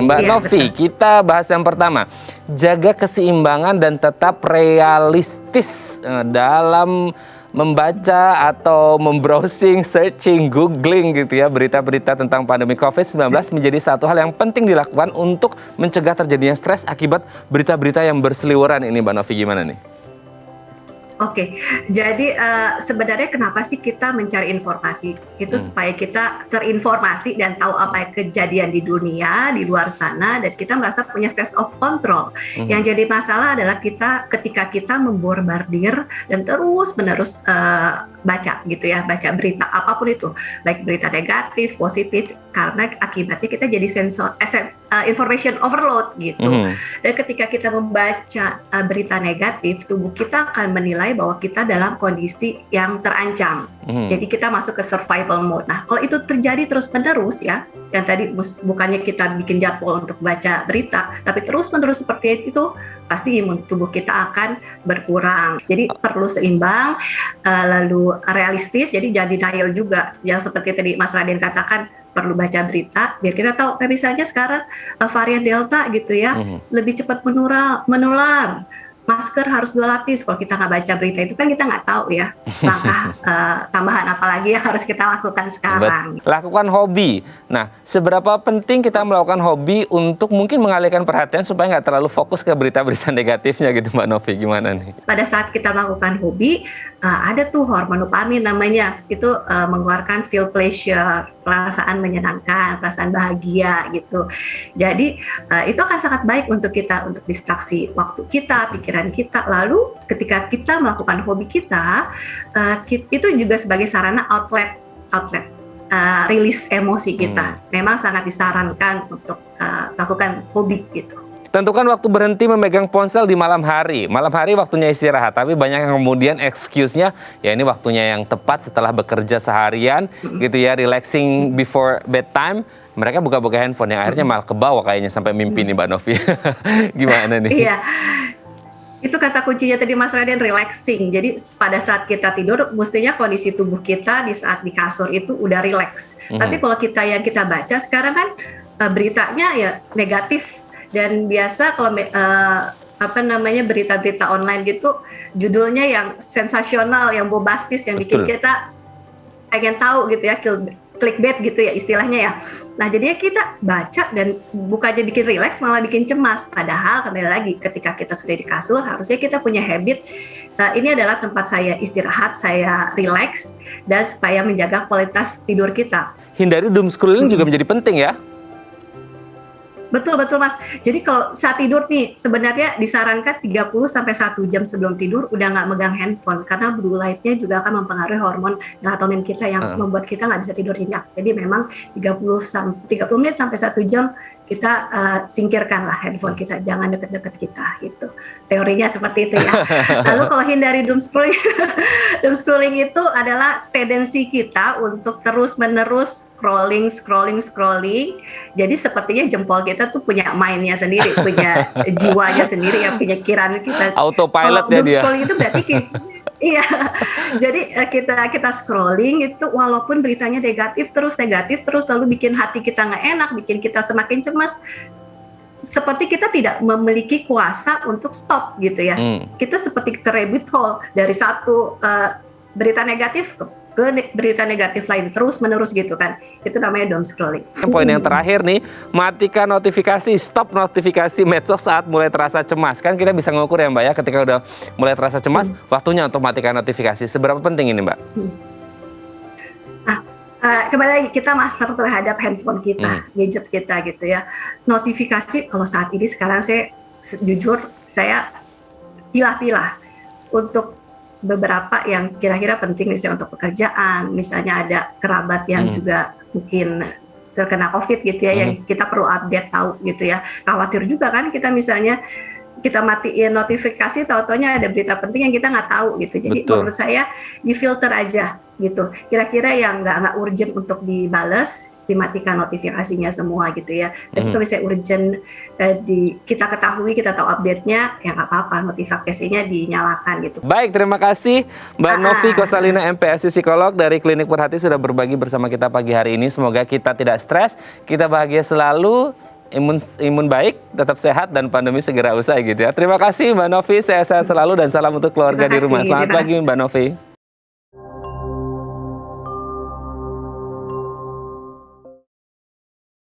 Mbak Novi, betul. kita bahas yang pertama. Jaga keseimbangan dan tetap realistis dalam membaca atau membrowsing, searching, googling gitu ya, berita-berita tentang pandemi COVID-19 menjadi satu hal yang penting dilakukan untuk mencegah terjadinya stres akibat berita-berita yang berseliweran ini, Mbak Novi, gimana nih? Oke, jadi sebenarnya kenapa sih kita mencari informasi? Itu supaya kita terinformasi dan tahu apa yang kejadian di dunia, di luar sana, dan kita merasa punya sense of control. Yang jadi masalah adalah ketika kita memborbardir dan terus-menerus baca gitu ya, baca berita apapun itu, baik berita negatif, positif, karena akibatnya kita jadi information overload gitu. Dan ketika kita membaca berita negatif, tubuh kita akan menilai bahwa kita dalam kondisi yang terancam. Jadi kita masuk ke survival mode. Nah, kalau itu terjadi terus-menerus ya, yang tadi bukannya kita bikin jadwal untuk baca berita, tapi terus-menerus seperti itu, pasti imun tubuh kita akan berkurang. Jadi perlu seimbang, lalu realistis, jadi jangan denial juga. Yang seperti tadi Mas Raden katakan, perlu baca berita, biar kita tahu, misalnya sekarang varian Delta gitu ya, lebih cepat menular. Masker harus 2 lapis. Kalau kita nggak baca berita itu kan kita nggak tahu ya langkah tambahan apalagi yang harus kita lakukan sekarang. Lakukan hobi. Nah, seberapa penting kita melakukan hobi untuk mungkin mengalihkan perhatian supaya nggak terlalu fokus ke berita-berita negatifnya gitu, Mbak Novi, gimana nih? Pada saat kita melakukan hobi, ada tuh hormon dopamin namanya, itu mengeluarkan feel pleasure, perasaan menyenangkan, perasaan bahagia gitu. Jadi itu akan sangat baik untuk kita, untuk distraksi waktu kita, pikiran kita. Lalu ketika kita melakukan hobi kita, itu juga sebagai sarana outlet rilis emosi kita. Memang sangat disarankan untuk lakukan hobi gitu. Tentukan waktu berhenti memegang ponsel di malam hari. Malam hari waktunya istirahat, tapi banyak yang kemudian excuse-nya, ya ini waktunya yang tepat setelah bekerja seharian, gitu ya, relaxing before bedtime. Mereka buka-buka handphone, yang akhirnya malah ke bawah kayaknya sampai mimpi nih, Mbak Novi. Gimana nih? Iya, itu kata kuncinya tadi Mas Raden, relaxing. Jadi pada saat kita tidur, mestinya kondisi tubuh kita di saat di kasur itu udah relax. Tapi kalau kita baca sekarang kan beritanya ya negatif. Dan biasa kalau berita-berita online gitu, judulnya yang sensasional, yang bombastis, yang bikin kita pengen tahu gitu ya, clickbait gitu ya istilahnya ya. Nah, jadinya kita baca dan bukannya bikin relax, malah bikin cemas. Padahal kembali lagi, ketika kita sudah di kasur, harusnya kita punya habit, ini adalah tempat saya istirahat, saya relax, dan supaya menjaga kualitas tidur kita. Hindari doom scrolling juga menjadi penting ya? Betul Mas. Jadi kalau saat tidur nih, sebenarnya disarankan 30 sampai 1 jam sebelum tidur udah nggak megang handphone, karena blue light-nya juga akan mempengaruhi hormon melatonin kita yang membuat kita nggak bisa tidur nyenyak. Jadi memang 30 menit sampai 1 jam kita singkirkanlah handphone kita, jangan deket-deket kita gitu. Teorinya seperti itu ya. Lalu kalau hindari doom scrolling, doom scrolling itu adalah tendensi kita untuk terus-menerus scrolling. Jadi sepertinya jempol kita tuh punya mindnya sendiri, punya jiwanya sendiri, yang penyakiran kita. Autopilot ya dia. Scrolling itu berarti iya. Jadi kita scrolling itu, walaupun beritanya negatif terus lalu bikin hati kita nggak enak, bikin kita semakin cemas. Seperti kita tidak memiliki kuasa untuk stop gitu ya. Kita seperti ke rabbit hole, dari satu berita negatif ke berita negatif lain, terus menerus gitu kan. Itu namanya doom scrolling. Poin yang terakhir nih, matikan notifikasi, stop notifikasi medsos saat mulai terasa cemas. Kan kita bisa ngukur ya Mbak ya, ketika udah mulai terasa cemas, waktunya untuk matikan notifikasi. Seberapa penting ini Mbak? Kembali lagi, kita master terhadap handphone kita, gadget kita gitu ya. Notifikasi, kalau saat ini sekarang saya pilah-pilah untuk beberapa yang kira-kira penting, misalnya untuk pekerjaan, misalnya ada kerabat yang juga mungkin terkena COVID gitu ya, yang kita perlu update tahu gitu ya. Khawatir juga kan kita misalnya kita matiin notifikasi, tahu-taunya ada berita penting yang kita nggak tahu gitu. Jadi menurut saya di-filter aja gitu. Kira-kira yang nggak urgent untuk dibales, dimatikan notifikasinya semua gitu ya. Tapi kalau misalnya urgent, kita ketahui, kita tahu update-nya, ya nggak apa-apa, notifikasinya dinyalakan gitu. Baik, terima kasih Mbak Novi Kosalina, MPSI Psikolog dari Klinik Perhati, sudah berbagi bersama kita pagi hari ini. Semoga kita tidak stres, kita bahagia selalu, imun baik, tetap sehat dan pandemi segera usai gitu ya. Terima kasih Mbak Novi, sehat-sehat selalu dan salam untuk keluarga di rumah. Selamat pagi Mbak Novi.